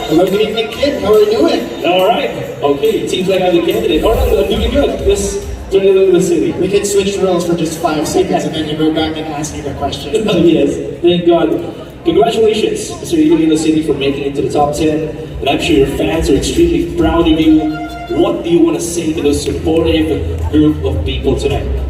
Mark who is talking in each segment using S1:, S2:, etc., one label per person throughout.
S1: Hello, good evening, kid. How are you doing?
S2: All right. Okay, it seems like I'm the candidate. All right, I'm doing good. Let's turn it over to the city.
S1: We can switch roles for just 5 seconds and then you go back and ask me the question.
S2: Yes, thank God. Congratulations, Mr. Iloilo City, for making it to the top 10. And I'm sure your fans are extremely proud of you. What do you want to say to those supportive group of people tonight?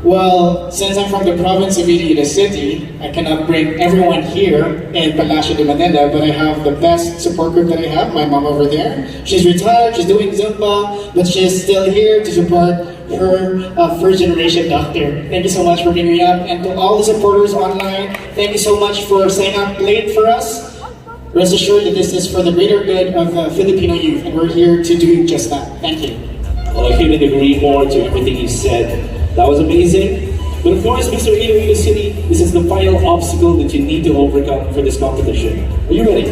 S1: Well, since I'm from the province of Iloilo City, I cannot bring everyone here in Palacio de Manila, but I have the best support group that I have, my mom over there. She's retired, she's doing Zumba, but she's still here to support her first generation doctor. Thank you so much for bringing me up. And to all the supporters online, thank you so much for staying up late for us. Rest assured that this is for the greater good of Filipino youth, and we're here to do just that. Thank you.
S2: Well, I couldn't agree more to everything you said. That was amazing. But of course, Mr. Iloilo City, this is the final obstacle that you need to overcome for this competition. Are you ready?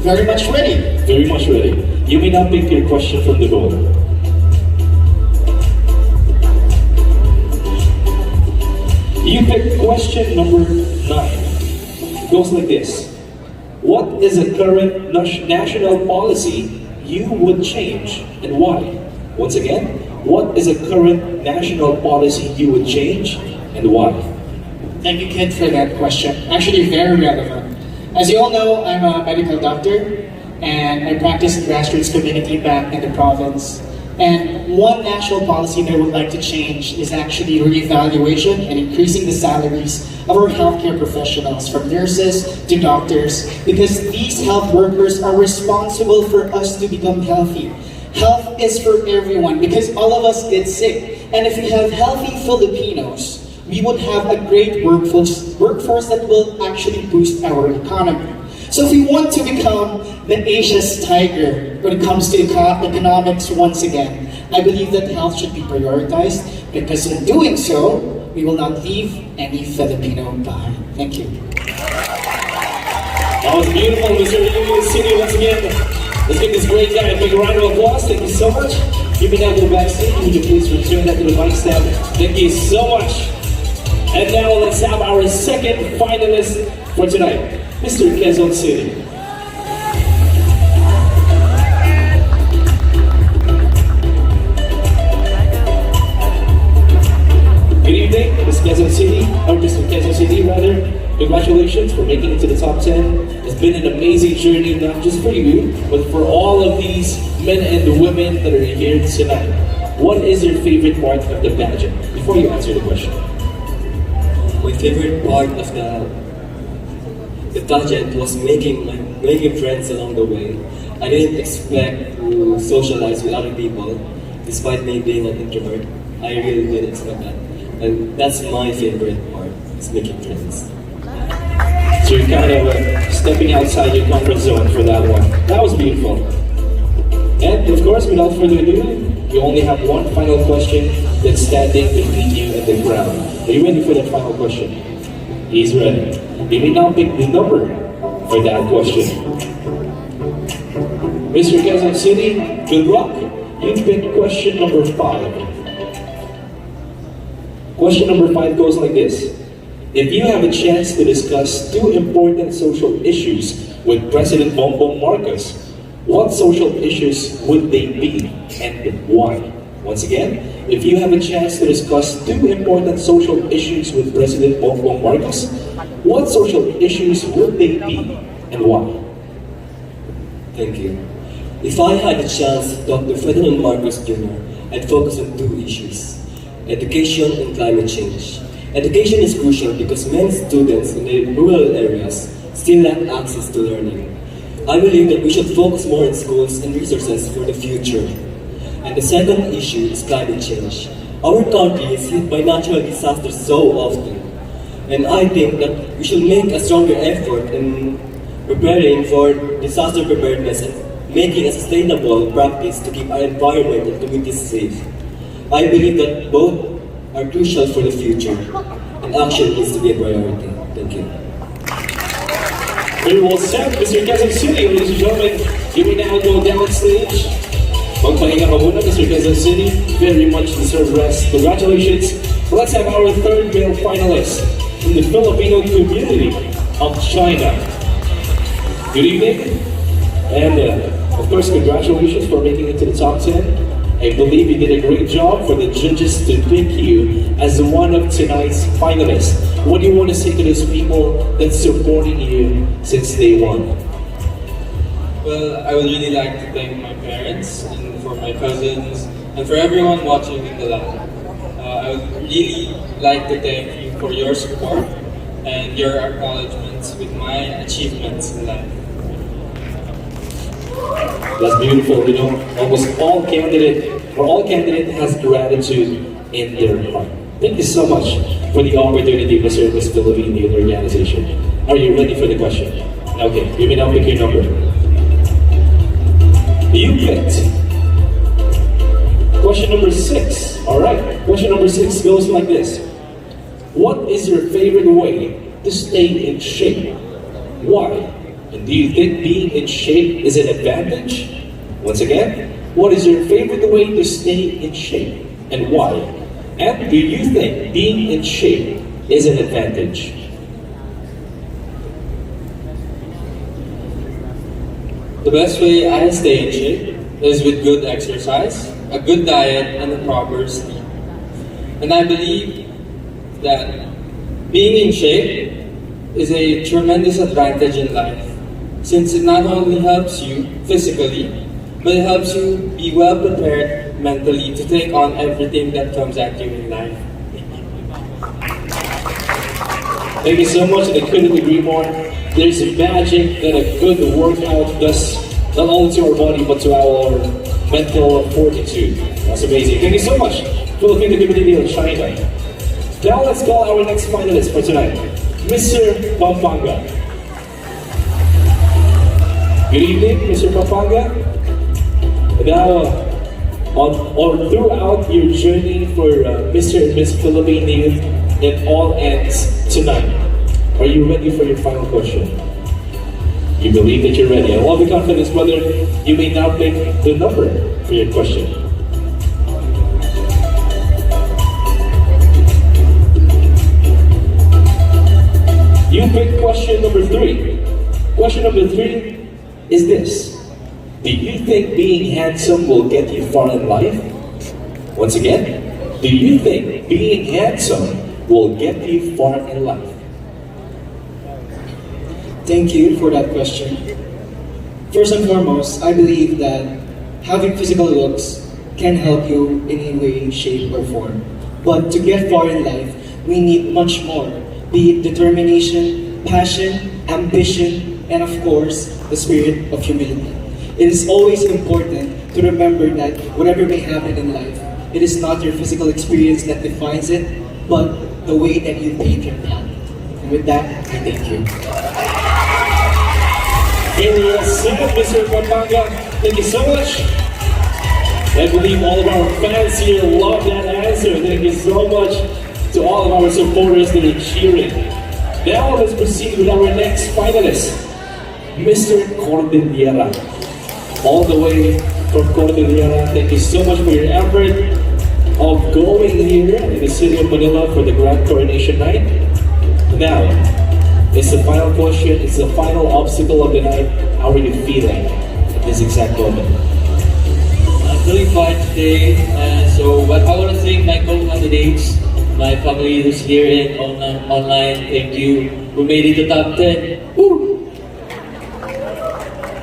S1: Very much ready.
S2: Very much ready. You may now pick your question from the board. You pick question number 9. It goes like this. What is a current national policy you would change and why? Once again, what is a current national policy you would change and why?
S1: Thank you, kid, for that question. Actually, very relevant. As you all know, I'm a medical doctor and I practice in grassroots community back in the province. And one national policy that I would like to change is actually reevaluation and increasing the salaries of our healthcare professionals, from nurses to doctors, because these health workers are responsible for us to become healthy. Health is for everyone because all of us get sick. And if we have healthy Filipinos, we would have a great workforce that will actually boost our economy. So if we want to become the Asia's tiger when it comes to economics once again, I believe that health should be prioritized because in doing so, we will not leave any Filipino behind. Thank you.
S2: That was beautiful, Mr. Iloilo City. Once again, let's give this great guy a big round of applause. Thank you so much. You may now go backstage. Would you please return that to the mic stand? Thank you so much. And now let's have our second finalist for tonight, Mr. Quezon City. Good evening, Ms. Quezon City, or Mr. Quezon City rather. Congratulations for making it to the top 10. It's been an amazing journey, not just for you, but for all of these men and women that are here tonight. What is your favorite part of the pageant? Before you answer the question.
S3: My favorite part of the pageant was making friends along the way. I didn't expect to socialize with other people, despite me being an introvert. I really didn't expect that. And that's my favorite part, is making friends.
S2: So you're kind of stepping outside your comfort zone for that one. That was beautiful. And of course, without further ado, we only have one final question that's standing between you and the crowd. Are you ready for that final question? He's ready. You may now pick the number for that question. Mr. Quezon City, good luck. You pick question number 5. Question number 5 goes like this. If you have a chance to discuss 2 important social issues with President Bongbong Marcos, what social issues would they be and why? Once again, if you have a chance to discuss 2 important social issues with President Bongbong Marcos, what social issues would they be and why?
S3: Thank you. If I had a chance to talk to President Marcos Jr., I'd focus on 2 issues: education and climate change. Education is crucial because many students in the rural areas still lack access to learning. I believe that we should focus more on schools and resources for the future. And the second issue is climate change. Our country is hit by natural disasters so often. And I think that we should make a stronger effort in preparing for disaster preparedness and making a sustainable practice to keep our environment and communities safe. I believe that both are crucial for the future, and action needs to be a priority. Thank you.
S2: Very well said, Mr. Quezon City. Ladies and gentlemen, you may now go down stage. Magpahinga ka muna, Mr. Quezon City. Very much deserved rest. Congratulations. Let's have our third male finalist from the Filipino community of China. Good evening. And of course, congratulations for making it to the top 10. I believe you did a great job for the judges to pick you as one of tonight's finalists. What do you want to say to those people that's supporting you since day one?
S4: Well, I would really like to thank my parents and for my cousins and for everyone watching in the lab. I would really like to thank you for your support and your acknowledgements with my achievements in life.
S2: That's beautiful. You know, almost all candidate has gratitude in their heart. Thank you so much for the opportunity to serve this Philippine youth organization. Are you ready for the question? Okay, you may now pick your number. You picked question number 6. All right, question number 6 goes like this. What is your favorite way to stay in shape? Why? And do you think being in shape is an advantage? Once again, what is your favorite way to stay in shape and why? And do you think being in shape is an advantage?
S4: The best way I stay in shape is with good exercise, a good diet, and a proper sleep. And I believe that being in shape is a tremendous advantage in life, since it not only helps you physically, but it helps you be well prepared mentally to take on everything that comes at you in life.
S2: Thank you so much, and I couldn't agree more. There's a magic that a good workout does, not only to our body, but to our mental fortitude. That's amazing. Thank you so much, Filipino community of China. Now let's call our next finalist for tonight, Mr. Panga. Good evening, Mr. Panga. Now, throughout your journey for Mr. and Miss Philippine Youth, it all ends tonight. Are you ready for your final question? You believe that you're ready. I love the confidence, brother. You may now pick the number for your question. You pick question number 3. Question number 3 is this. Do you think being handsome will get you far in life? Once again, do you think being handsome will get you far in life?
S1: Thank you for that question. First and foremost, I believe that having physical looks can help you in any way, shape, or form. But to get far in life, we need much more, be it determination, passion, ambition, and of course, the spirit of humility. It is always important to remember that whatever may happen in life, it is not your physical experience that defines it, but the way that you pave your path. And with that, I thank you.
S2: Very well said, Mr. Panga. Thank you so much. I believe all of our fans here love that answer. Thank you so much to all of our supporters that are cheering. Now let's proceed with our next finalist, Mr. Corda. All the way from Corda. Thank you so much for your effort of going here in the city of Manila for the Grand Coronation Night. Now, it's the final question, it's the final obstacle of the night. How are you feeling at this exact moment?
S4: I'm feeling fine today, but I want to thank my co-candidates, my family who's here and online. Thank you. We made it to top 10. Woo!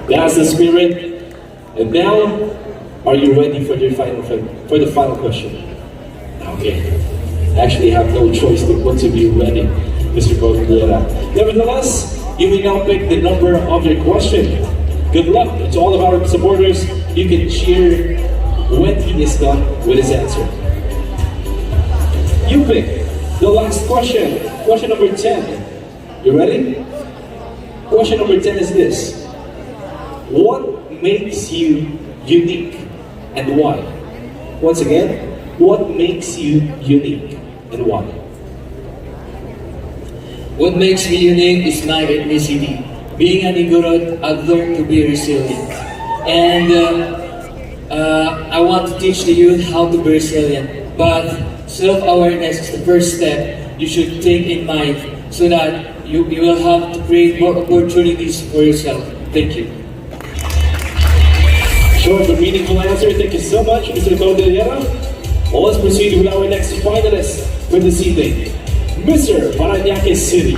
S2: That's the spirit. And now, are you ready for the final question? Okay. Actually, have no choice but to be ready, Mr. Corda. Nevertheless, you may now pick the number of your question. Good luck to all of our supporters. You can cheer when he is done with his answer. You pick the last question. Question number 10. You ready? Question number 10 is this. What makes you unique and why? Once again, what makes you unique and why?
S4: What makes me unique is my ethnicity. Being an Igorot, I've learned to be resilient. And I want to teach the youth how to be resilient. But self-awareness is the first step you should take in mind so that you will have to create more opportunities for yourself. Thank you.
S2: short but meaningful answer. Thank you so much, Mr. Corda. Well, let's proceed with our next finalist for this evening, Mr. Paranaque City.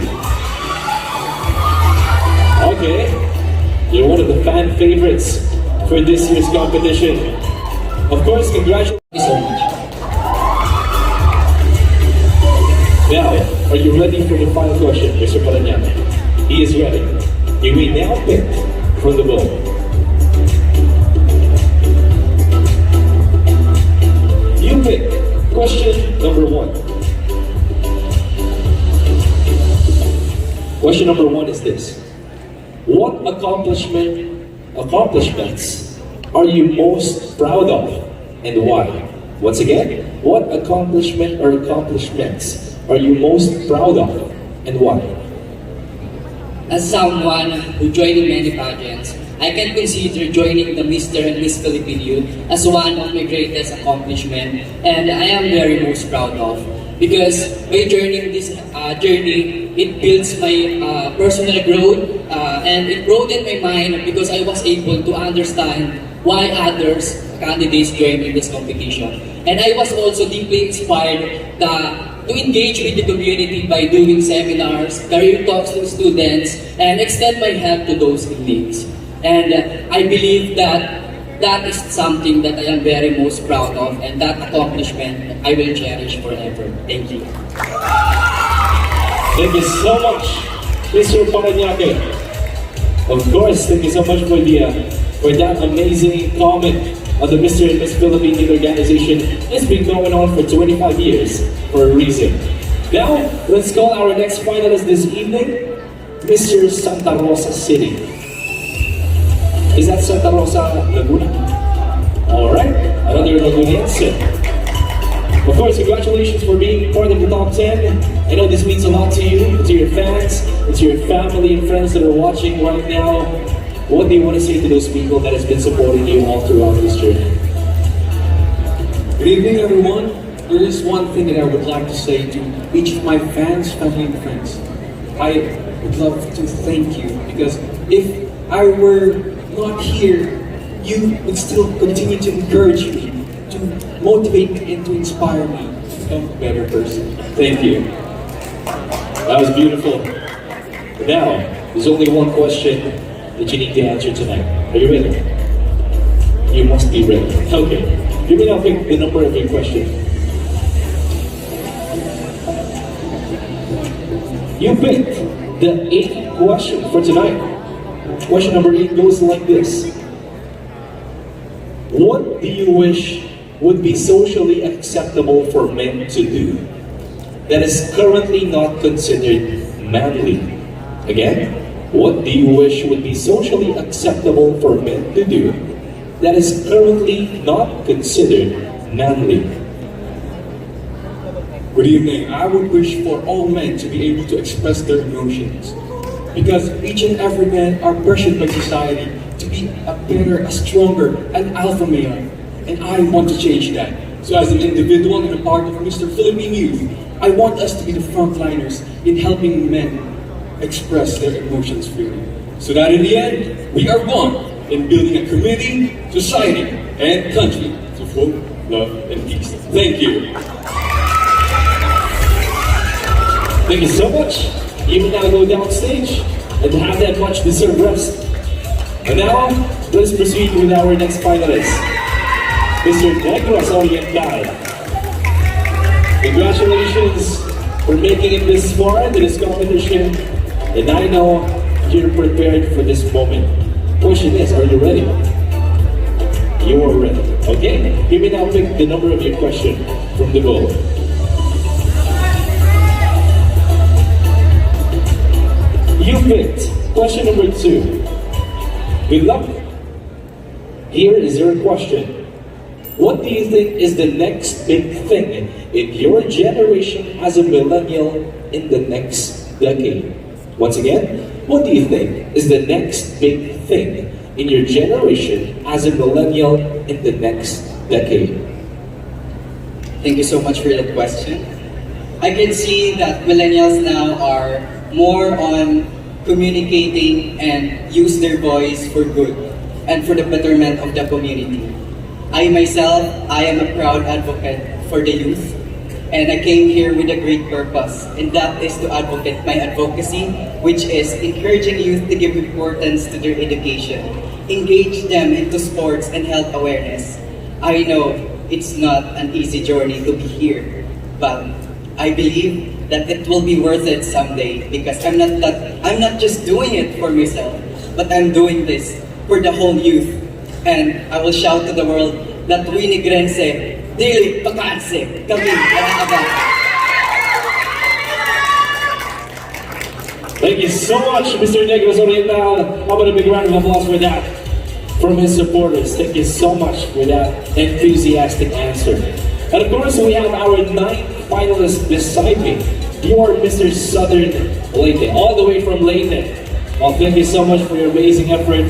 S2: Okay, you're one of the fan favorites for this year's competition. Of course, congratulations.
S5: Thank you so much.
S2: Now, are you ready for the final question, Mr. Paranaque? He is ready. You may now pick from the bowl. You pick question number 1. Question number 1 is this. What accomplishments are you most proud of and why? Once again, what accomplishment or accomplishments are you most proud of and why?
S5: As someone who joined in many pageants, I can consider joining the Mr. and Miss Filipino as one of my greatest accomplishments, and I am very most proud of, because by joining this journey, it builds my personal growth, and it broadened my mind because I was able to understand why others candidates join in this competition. And I was also deeply inspired to engage with the community by doing seminars, career talks to students, and extend my help to those in need. And I believe that that is something that I am very most proud of, and that accomplishment I will cherish forever. Thank you.
S2: Thank you so much, Mr. Paranaque. Of course, thank you so much for that amazing comment on the Mr. and Miss Philippine organization. It's been going on for 25 years for a reason. Now, let's call our next finalist this evening, Mr. Santa Rosa City. Is that Santa Rosa, Laguna? Alright, another Laguniense. Of course, congratulations for being part of the top 10. I know this means a lot to you, to your fans, to your family and friends that are watching right now. What do you want to say to those people that has been supporting you all throughout this journey?
S6: Good evening, everyone. There is one thing that I would like to say to each of my fans, family, and friends. I would love to thank you, because if I were not here, you would still continue to encourage me, to motivate me, and to inspire me to become a better person.
S2: Thank you. That was beautiful. Now, there's only one question that you need to answer tonight. Are you ready? You must be ready. Okay. You may now pick the number of your question. You picked the 8th question for tonight. Question number 8 goes like this. What do you wish would be socially acceptable for men to do that is currently not considered manly? Again, what do you wish would be socially acceptable for men to do that is currently not considered manly?
S6: Good evening. I would wish for all men to be able to express their emotions, because each and every man are pressured by society to be a better, a stronger, an alpha male, and I want to change that. So as an individual and a part of Mr. Philippine Youth, I want us to be the frontliners in helping men express their emotions freely, so that in the end, we are one in building a community, society, and country to full love and peace. Thank you.
S2: Thank you so much. You may now go downstage and have that much deserved rest. And now, let's proceed with our next finalist, Mr. Oriental. Congratulations for making it this far to this competition. And I know you're prepared for this moment. Question is, are you ready? You are ready. Okay? You may now pick the number of your question from the bowl. You picked question number 2. Good luck. Here is your question. What do you think is the next big thing in your generation as a millennial in the next decade? Once again, what do you think is the next big thing in your generation as a millennial in the next decade?
S5: Thank you so much for that question. I can see that millennials now are more on communicating and use their voice for good. and for the betterment of the community. I myself, I am a proud advocate for the youth, and I came here with a great purpose, and that is to advocate my advocacy, which is encouraging youth to give importance to their education, engage them into sports and health awareness. I know it's not an easy journey to be here, but I believe that it will be worth it someday because I'm not just doing it for myself, but I'm doing this for the whole youth. And I will shout to the world that we Negrense, dili pakanse, kami nakakabang.
S2: Thank you so much, Mr. Negros Oriental. How about a big round of applause for that? From his supporters, thank you so much for that enthusiastic answer. And of course, we have our 9th finalist beside me. You are Mr. Southern Leyte, all the way from Leyte. Well, thank you so much for your amazing effort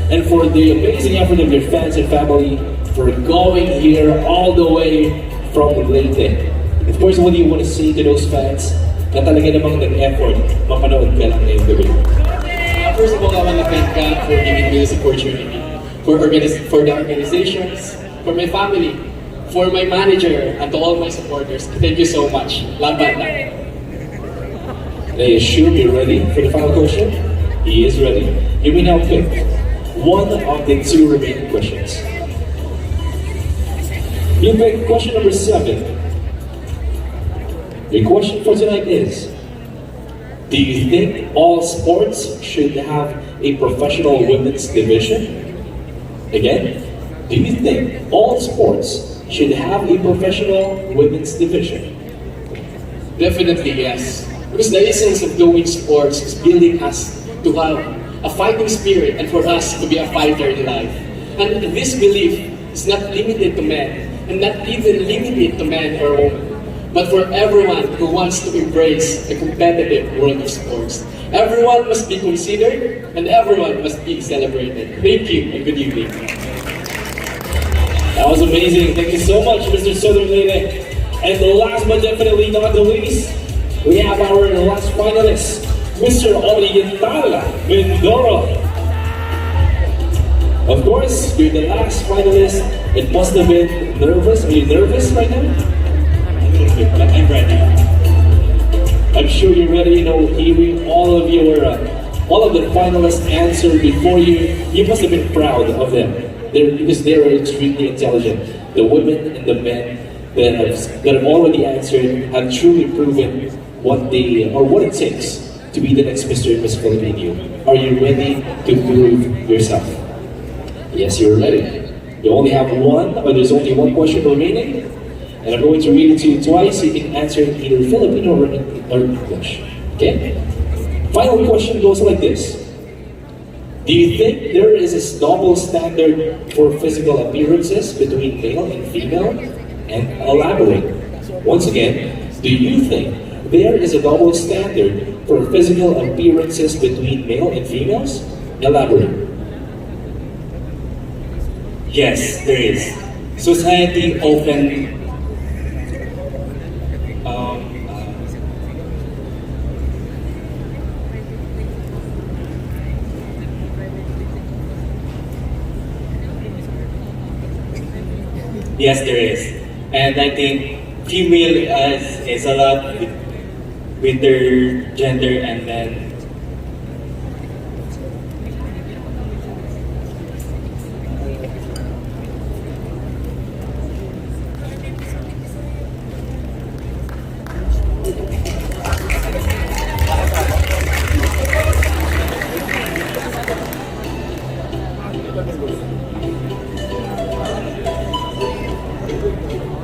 S2: and for the amazing effort of your fans and family for going here all the way from Leyte. Of course, what do you want to say to those fans na talaga namang nag-effort mapanood ka lang ngayong gabi?
S7: First of all, I want to thank God for giving me this opportunity, for the organizations, for my family, for my manager, and to all my supporters. Thank you so much. Laban lang.
S2: I assume you're ready for the final question? He is ready. You may now pick one of the 2 remaining questions. You pick question number 7. The question for tonight is, do you think all sports should have a professional women's division? Again, do you think all sports should have a professional women's division?
S7: Definitely yes. Because the essence of doing sports is building us to have a fighting spirit and for us to be a fighter in life. And this belief is not limited to men, and not even limited to men or women, but for everyone who wants to embrace the competitive world of sports. Everyone must be considered and everyone must be celebrated. Thank you and good evening.
S2: That was amazing. Thank you so much, Mr. Southern Leyte. And last but definitely not the least, we have our last finalist, Mr. Oriental Mindoro. Of course, you're the last finalist. It must have been nervous. Are you nervous right now?
S7: But I'm ready.
S2: I'm sure you're ready. You know, hearing all of the finalists answer before you, you must have been proud of them. Because they're extremely intelligent. The women and the men that have already answered have truly proven what it takes to be the next Mr. and Miss Filipino. Are you ready to prove yourself? Yes, you're ready. You only have there's only one question remaining, and I'm going to read it to you twice. You can answer it either Filipino or English. Okay? Final question goes like this. Do you think there is a double standard for physical appearances between male and female? And elaborate. Once again, do you think there is a double standard for physical appearances between male and females? Elaborate.
S3: Yes, there is. Society often yes, there is. And I think female is a lot with their gender, and then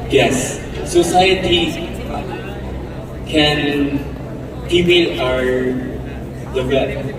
S3: yes, society can, female are the best.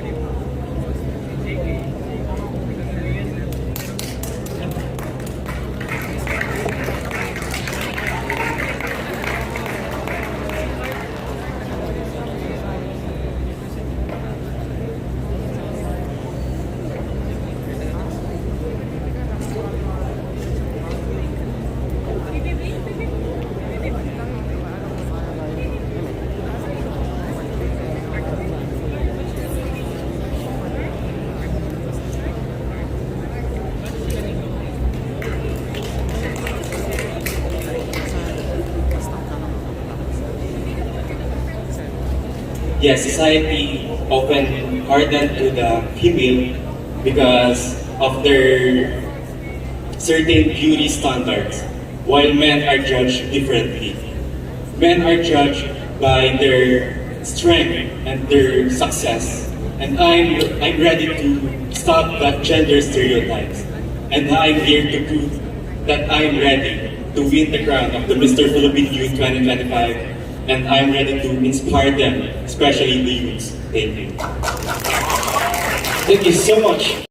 S4: yes, society often harden to the female because of their certain beauty standards, while men are judged differently. Men are judged by their strength and their success. And I'm ready to stop that gender stereotypes. And I'm here to prove that I'm ready to win the crown of the Mr. Philippine Youth 2025. And I'm ready to inspire them, especially the youths. Thank you.
S2: Thank you so much.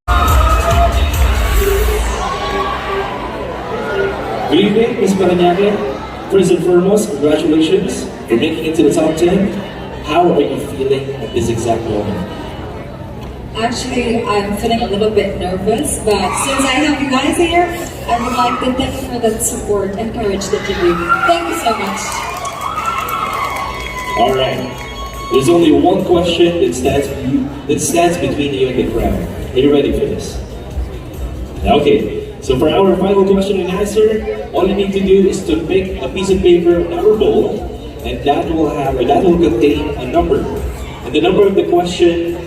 S2: Good evening, Ms. Paranaque. First and foremost, congratulations for making it to the top 10. How are you feeling at this exact moment?
S8: Actually, I'm feeling a little bit nervous, but since I have you guys here, I would like to thank you for the support and courage that you give. Thank you so much.
S2: All right. There's only one question that stands between you and the crowd. Are you ready for this? Okay. So for our final question and answer, all you need to do is to pick a piece of paper on our bowl, and that will contain a number. And the number of the question,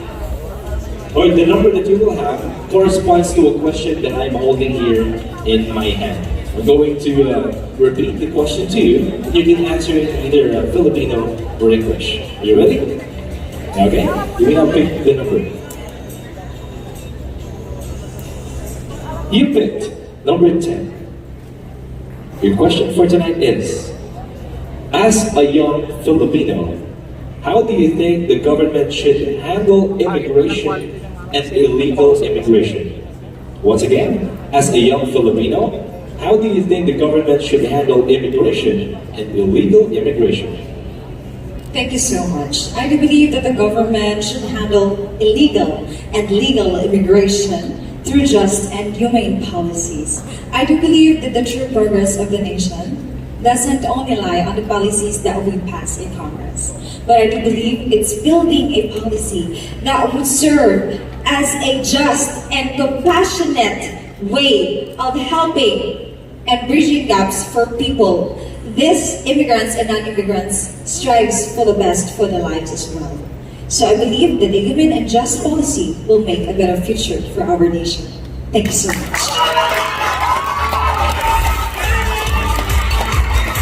S2: or the number that you will have, corresponds to a question that I'm holding here in my hand. I'm going to repeat the question to you, and you can answer it in either Filipino or English. Are you ready? Okay, you may now pick the number. You picked number 10. Your question for tonight is, as a young Filipino, how do you think the government should handle immigration and illegal immigration? Once again, as a young Filipino, how do you think the government should handle immigration and illegal immigration?
S8: Thank you so much. I do believe that the government should handle illegal and legal immigration through just and humane policies. I do believe that the true progress of the nation doesn't only lie on the policies that we pass in Congress, but I do believe it's building a policy that would serve as a just and compassionate way of helping and bridging gaps for people. These immigrants and non-immigrants strives for the best for their lives as well. So I believe that a human and just policy will make a better future for our nation. Thank you so much.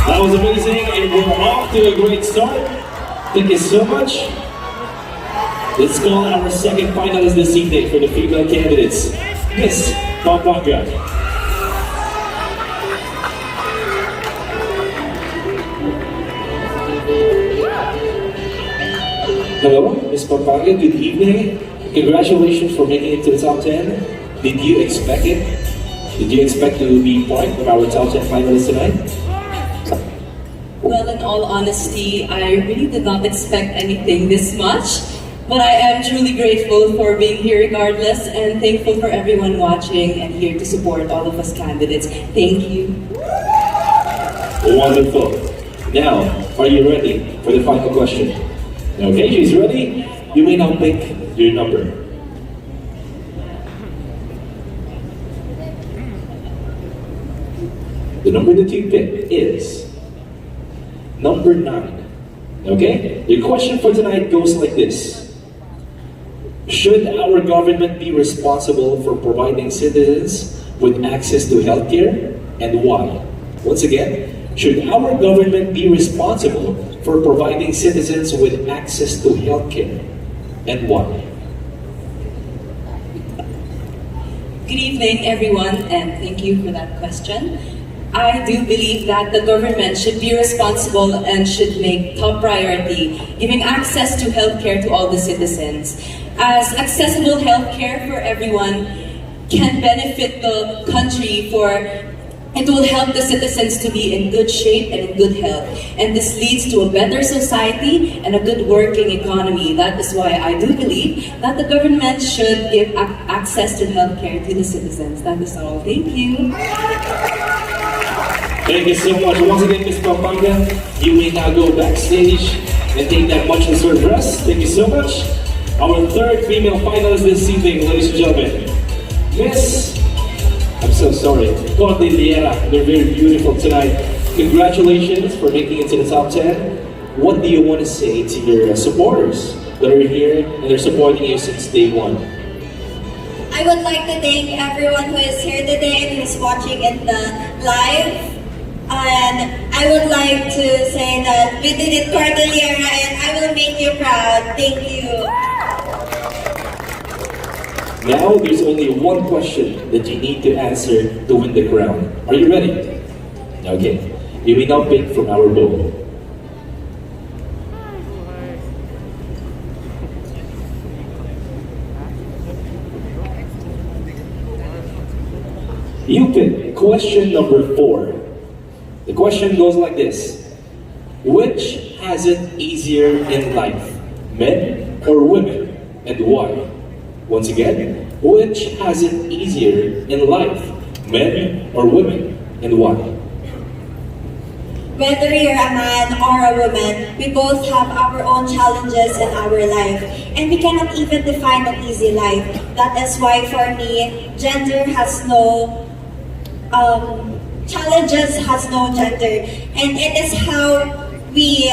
S2: That was amazing, and we're off to a great start. Thank you so much. Let's call our second finalist this evening for the female candidates, Miss Panga. Hello, Ms. Panga, good evening. Congratulations for making it to the top 10. Did you expect it? Did you expect to be part of our top 10 finalists tonight?
S9: Well, in all honesty, I really did not expect anything this much. But I am truly grateful for being here regardless, and thankful for everyone watching and here to support all of us candidates. Thank you.
S2: Wonderful. Now, are you ready for the final question? Okay, she's ready. You may now pick your number. The number that you pick is number 9. Okay? Your question for tonight goes like this. Should our government be responsible for providing citizens with access to healthcare, and why? Once again, should our government be responsible for providing citizens with access to healthcare, and why?
S9: Good evening, everyone, and thank you for that question. I do believe that the government should be responsible and should make top priority giving access to healthcare to all the citizens, as accessible healthcare for everyone can benefit the country, for it will help the citizens to be in good shape and in good health. And this leads to a better society and a good working economy. That is why I do believe that the government should give access to healthcare to the citizens. That is all. Thank you.
S2: Thank you so much. Once again, Ms. Panga, you may now go backstage and take that much deserved rest. Thank you so much. Our third female finalist this evening, ladies and gentlemen, Miss, I'm so sorry, Corda. They're very beautiful tonight. Congratulations for making it to the top 10. what do you want to say to your supporters that are here and they're supporting you since day one?
S10: I would like to thank everyone who is here today and who's watching in the live. And I would like to say that we did it, Cordillera, and I will make you proud. Thank you.
S2: Now there's only one question that you need to answer to win the crown. Are you ready? Okay. You may now pick from our bowl. You pick question number 4. The question goes like this. Which has it easier in life? Men or women? And why? Once again, which has it easier in life? Men or women? And why?
S10: Whether you're a man or a woman, we both have our own challenges in our life. And we cannot even define an easy life. That is why for me, gender has no challenges has no gender, and it is how we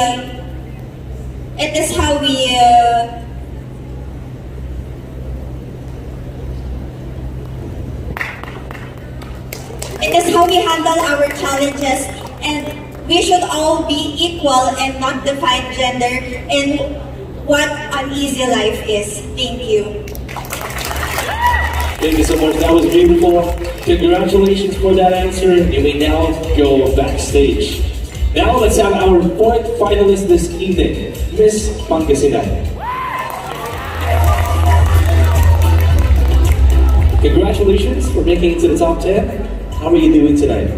S10: handle our challenges, and we should all be equal and not define gender in what an easy life is. Thank you.
S2: Thank you so much. That was beautiful. Congratulations for that answer. You may now go backstage. Now let's have our 4th finalist this evening, Miss Panga. Congratulations for making it to the top 10. How are you doing tonight?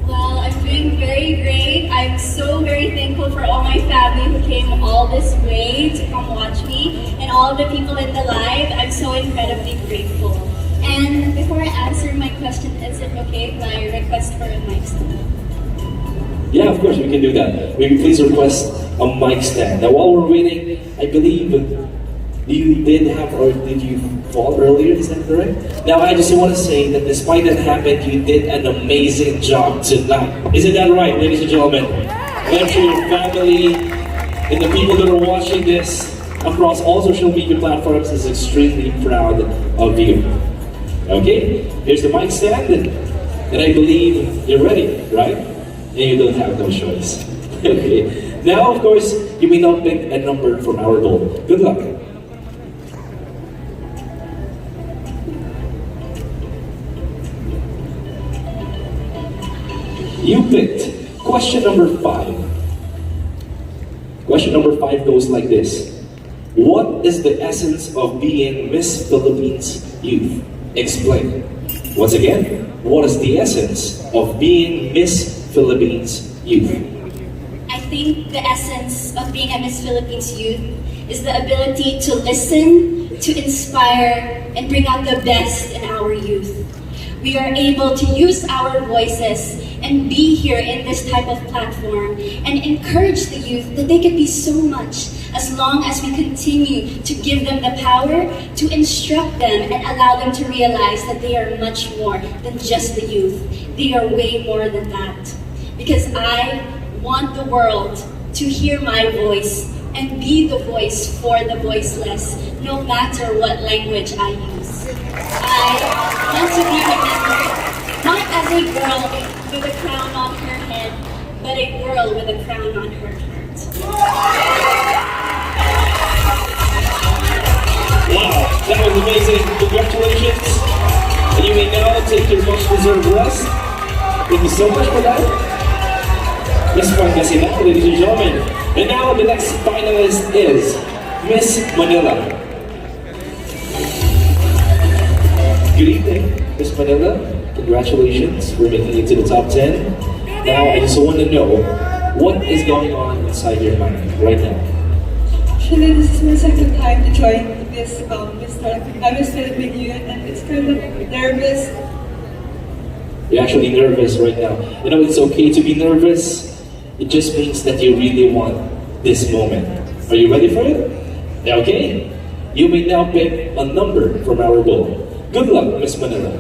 S11: Well, I'm doing very great. I'm so very thankful for all my family who came all this way to come watch me, and all the people in the live. I'm so incredibly grateful. And before I answer my question, is it okay if I request for a mic stand?
S2: Yeah, of course, we can do that. Maybe please request a mic stand. Now, while we're waiting, I believe you did have, or did you fall earlier? Is that correct? Now, I just want to say that despite that happened, you did an amazing job tonight. Isn't that right, ladies and gentlemen? I'm sure your family and the people that are watching this across all social media platforms is extremely proud of you. Okay, here's the mic stand, and I believe you're ready, right? And you don't have no choice. Okay, now of course, you may not pick a number from our bowl. Good luck. You picked question number 5. Question number 5 goes like this. What is the essence of being Miss Philippines Youth? Explain. Once again, what is the essence of being Miss Philippines Youth?
S11: I think the essence of being a Miss Philippines Youth is the ability to listen, to inspire, and bring out the best in our youth. We are able to use our voices and be here in this type of platform and encourage the youth that they can be so much as long as we continue to give them the power to instruct them and allow them to realize that they are much more than just the youth. They are way more than that. Because I want the world to hear my voice and be the voice for the voiceless, no matter what language I use. I want to be remembered not as a girl with a crown on her head, but a girl with a crown on her heart.
S2: Wow, that was amazing. Congratulations. And you may now take your much deserved rest. Thank you so much for that. Miss Panga, ladies and gentlemen. And now the next finalist is Miss Manila. Good evening, Miss Manila. Congratulations for making it to the top 10. Now I just want to know what is going on inside your mind right now.
S12: Actually, this is my second time to join this Miss Philippine Youth, and it's kind of nervous.
S2: You're actually nervous right now. You know, it's okay to be nervous. It just means that you really want this moment. Are you ready for it? Okay. You may now pick a number from our bowl. Good luck, Miss Manila.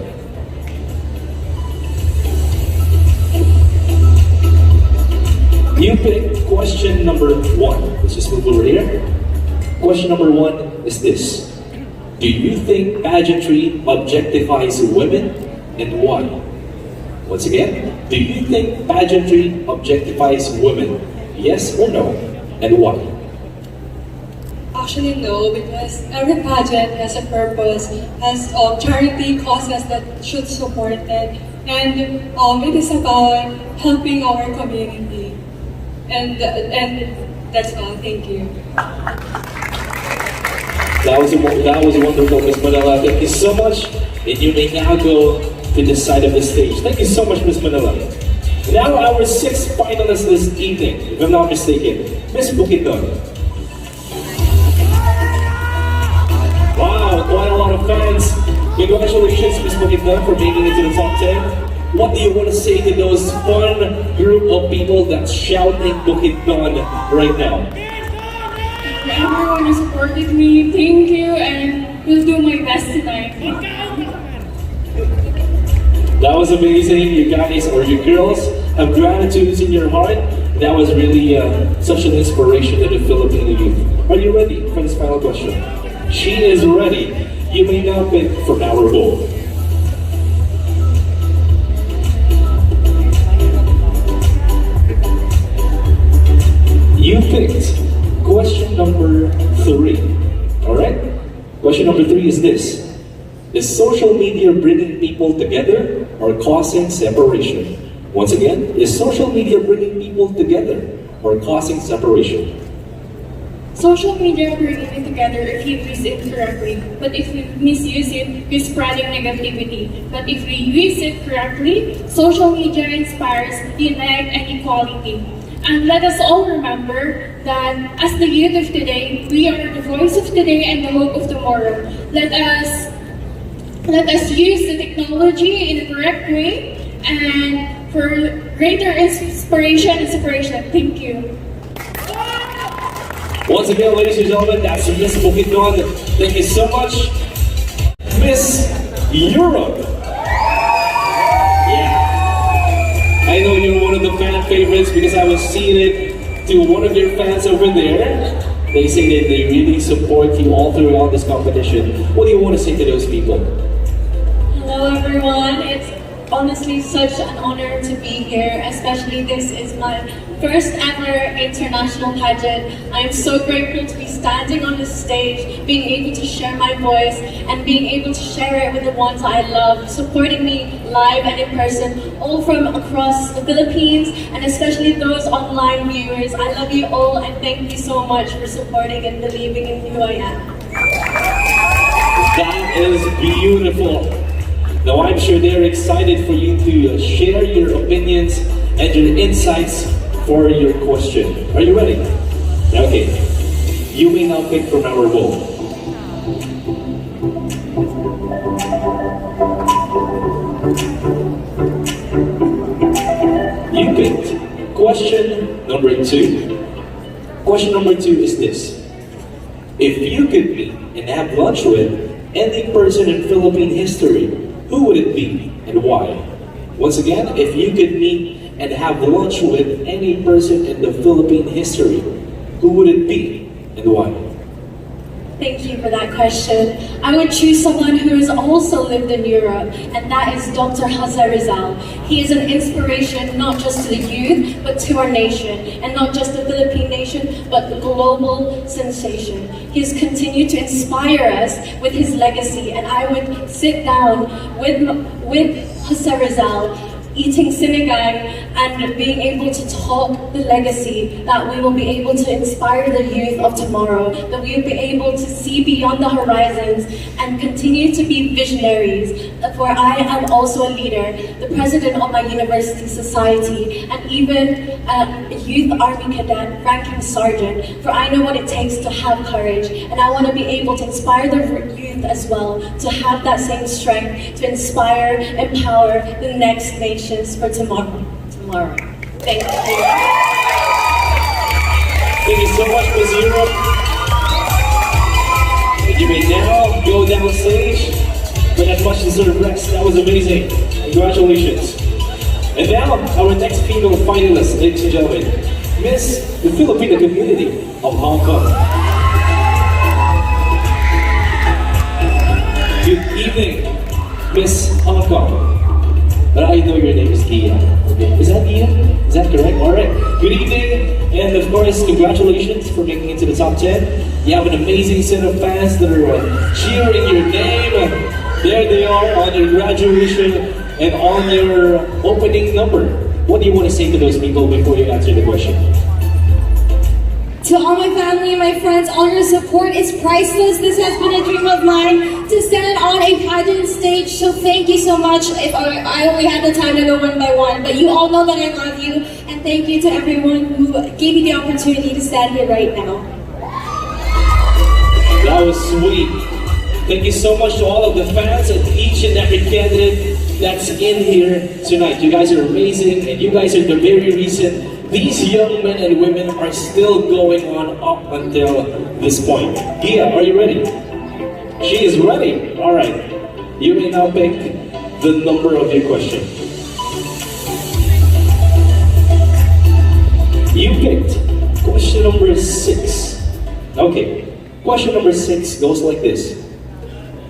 S2: You pick question number 1. Let's just move over here. Question number 1 is this. Do you think pageantry objectifies women and why? Once again, do you think pageantry objectifies women? Yes or no? And why?
S12: Actually, no, because every pageant has a purpose, has charity causes that should support it, and it is about helping our community. And that's all. Thank you.
S2: That was wonderful, Miss Manila. Thank you so much. And you may now go to the side of the stage. Thank you so much, Miss Manila. Now our 6th finalist this evening, if I'm not mistaken, Miss Bukon. Wow, quite a lot of fans. Congratulations, Miss Bukon, for making it to the top 10. What do you want to say to those fun group of people that's shouting Bukon right now?
S13: Everyone who supported me, thank you, and will do my best tonight.
S2: That was amazing. You guys, or you girls, have gratitude in your heart. That was really such an inspiration to the Filipino youth. Are you ready for this final question? She is ready. You may now pick from our bowl. You picked question number 3. Alright? Question number 3 is this. Is social media bringing people together or causing separation? Once again, is social media bringing people together or causing separation?
S13: Social media bringing it together if you use it correctly, but if you misuse it, you're spreading negativity. But if we use it correctly, social media inspires unite and equality. And let us all remember that as the youth of today, we are the voice of today and the hope of tomorrow. Let us use the technology in the correct way and for greater inspiration and separation. Thank you.
S2: Once again, ladies and gentlemen, that's Miss Bukon. Thank you so much. Miss Europe. Yeah. I know you're one of the fan favorites because I was seated to one of your fans over there. They say that they really support you all throughout this competition. What do you want to say to those people?
S14: Hello everyone, it's honestly such an honor to be here, especially this is my first ever international pageant. I am so grateful to be standing on this stage, being able to share my voice and being able to share it with the ones I love, supporting me live and in person, all from across the Philippines and especially those online viewers. I love you all and thank you so much for supporting and believing in who I am.
S2: That is beautiful. Now I'm sure they're excited for you to share your opinions and your insights for your question. Are you ready? Okay. You may now pick from our bowl. You picked question number 2. Question number 2 is this. If you could meet and have lunch with any person in Philippine history, who would it be and why? Once again, if you could meet and have lunch with any person in the Philippine history, who would it be and why?
S14: Thank you for that question. I would choose someone who has also lived in Europe, and that is Dr. Rizal. He is an inspiration not just to the youth, but to our nation, and not just the Philippine nation, but the global sensation. He has continued to inspire us with his legacy, and I would sit down with Rizal, eating sinigang and being able to talk the legacy that we will be able to inspire the youth of tomorrow, that we will be able to see beyond the horizons and continue to be visionaries. For I am also a leader, the president of my university society, and even a youth army cadet, ranking sergeant, for I know what it takes to have courage, and I want to be able to inspire the youth as well, to have that same strength, to inspire, empower the next nations for tomorrow. Thank you.
S2: Thank you so much, Ms. Europe. And you may now go down stage for that much deserved rest. That was amazing. Congratulations. And now, our next female finalist, ladies and gentlemen. Miss the Filipino community of Hong Kong. Good evening, Miss Hong Kong. But I know your name is Gia. Okay. Is that Gia? Is that correct? Alright. Good evening, and of course, congratulations for making it to the top 10. You have an amazing set of fans that are cheering your name. There they are on your graduation and on your opening number. What do you want to say to those people before you answer the question?
S11: To all my family and my friends, all your support is priceless. This has been a dream of mine to stand on a pageant stage. So thank you so much. If I only had the time to go one by one, but you all know that I love you. And thank you to everyone who gave me the opportunity to stand here right now.
S2: That was sweet. Thank you so much to all of the fans and each and every candidate that's in here tonight. You guys are amazing, and you guys are the very reason these young men and women are still going on up until this point. Gia, are you ready? She is ready. All right. You may now pick the number of your question. You picked question number 6. Okay. Question number 6 goes like this.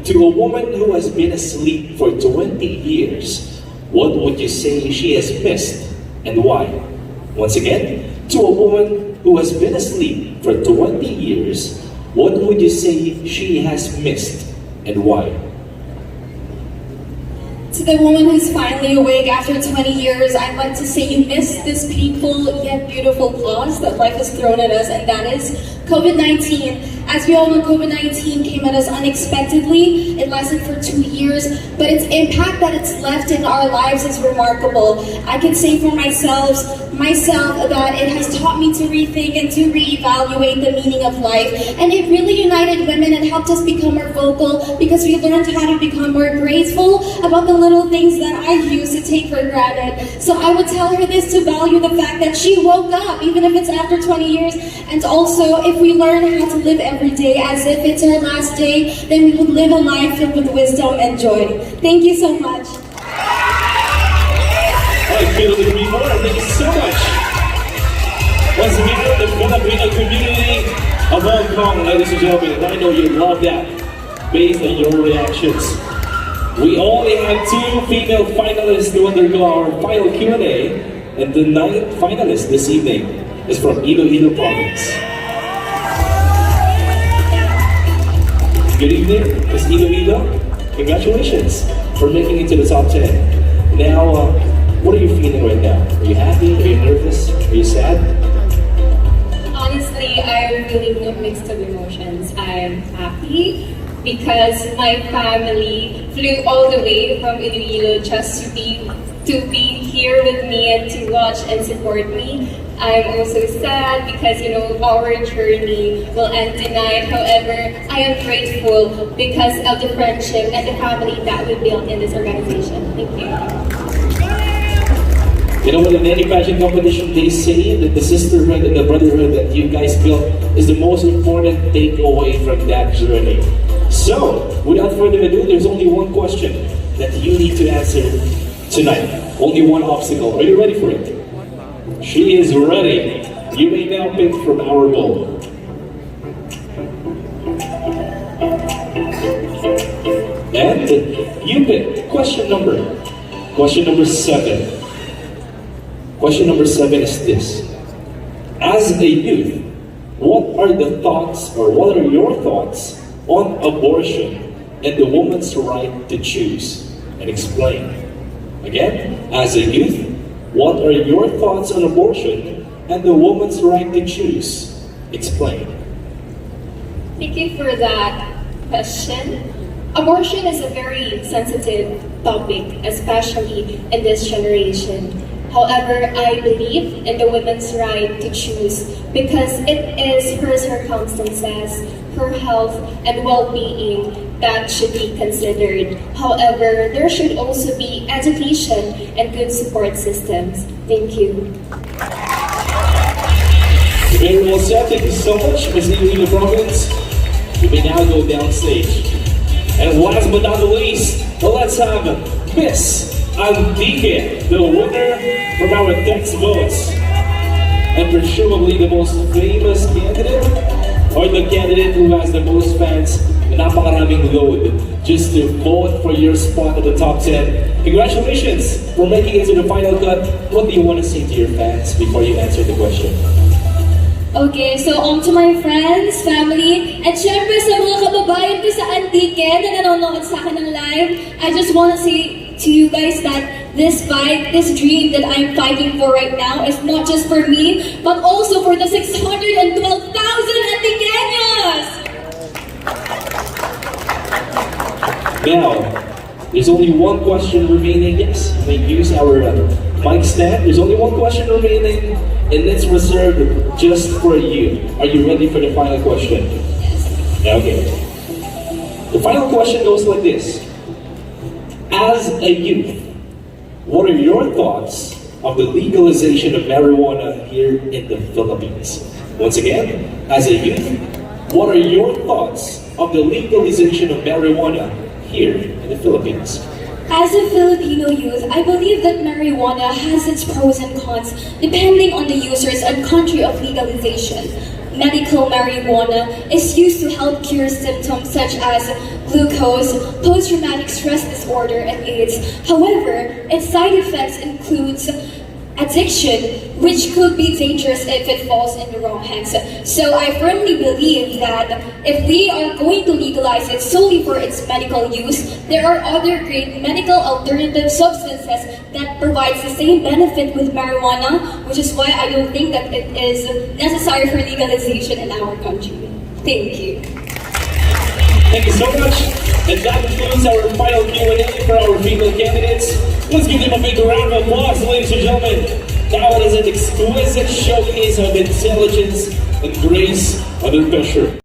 S2: To a woman who has been asleep for 20 years, what would you say she has missed and why? Once again, to a woman who has been asleep for 20 years, what would you say she has missed and why?
S11: To the woman who's finally awake after 20 years, I'd like to say you missed this painful yet beautiful pause that life has thrown at us, and that is COVID-19. As we all know, COVID-19 came at us unexpectedly. It lasted for 2 years, but its impact that it's left in our lives is remarkable. I can say for myself that it has taught me to rethink and to reevaluate the meaning of life. And it really united women and helped us become more vocal because we learned how to become more grateful about the little things that I used to take for granted. So I would tell her this, to value the fact that she woke up, even if it's after 20 years. And also, if we learn how to live every day as if it's our last day, then we would live a life filled with wisdom and joy. Thank you so much.
S2: I couldn't agree more. Thank you so much. Once again, the Filipino community of Hong Kong, ladies and gentlemen, and I know you love that based on your reactions. We only have 2 female finalists to undergo our final Q&A, and the 9th finalist this evening is from Iloilo province. Good evening, Ms. Iloilo. Congratulations for making it to the top 10. Now, what are you feeling right now? Are you happy? Are you nervous? Are you sad?
S13: Honestly, I'm feeling mixed of emotions. I'm happy because my family flew all the way from Iloilo just to be here with me and to watch and support me. I'm also sad because, our journey will end tonight. However, I am grateful because of the friendship and the family that we built in this organization. Thank you.
S2: You know what, in any pageant competition, they say that the sisterhood and the brotherhood that you guys built is the most important takeaway from that journey. So, without further ado, there's only one question that you need to answer tonight. Only one obstacle. Are you ready for it? She is ready. You may now pick from our bowl. And you pick question number 7. Question number 7 is this. As a youth, what are the thoughts, or what are your thoughts on abortion and the woman's right to choose? And explain. Again, as a youth, what are your thoughts on abortion and the woman's right to choose? Explain.
S13: Thank you for that question. Abortion is a very sensitive topic, especially in this generation. However, I believe in the woman's right to choose because it is her circumstances, her health, and well-being that should be considered. However, there should also be education and good support systems. Thank you.
S2: Very well said. Thank you so much, Ms. Iloilo Province. You may now go downstage. And last but not the least, let's have Miss Antique, the winner from our text votes. and presumably the most famous candidate, or the candidate who has the most fans na napakaraming load just to vote for your spot at the top 10. Congratulations for making it to the final cut. What do you want to say to your fans before you answer the question?
S13: Okay, so on to my friends, family, and syempre sa mga kababayan ko sa Antique na nanonood sa akin ng live, I just want to say to you guys that this fight, this dream that I'm fighting for right now is not just for me, but also for the 612,000 Antiqueños!
S2: Now, there's only one question remaining. Yes, we use our mic stand. There's only one question remaining, and it's reserved just for you. Are you ready for the final question? Okay. The final question goes like this. As a youth, what are your thoughts of the legalization of marijuana here in the Philippines? Once again, as a youth, what are your thoughts of the legalization of marijuana here in the Philippines?
S13: As a Filipino youth, I believe that marijuana has its pros and cons depending on the users and country of legalization. Medical marijuana is used to help cure symptoms such as glucose, post-traumatic stress disorder, and AIDS. However, its side effects includes addiction, which could be dangerous if it falls in the wrong hands. So I firmly believe that if we are going to legalize it solely for its medical use, there are other great medical alternative substances that provides the same benefit with marijuana, which is why I don't think that it is necessary for legalization in our country. Thank you.
S2: Thank you so much. And that concludes our final Q&A for our female candidates. Let's give them a big round of applause, ladies and gentlemen. That was an exquisite showcase of intelligence and grace under pressure.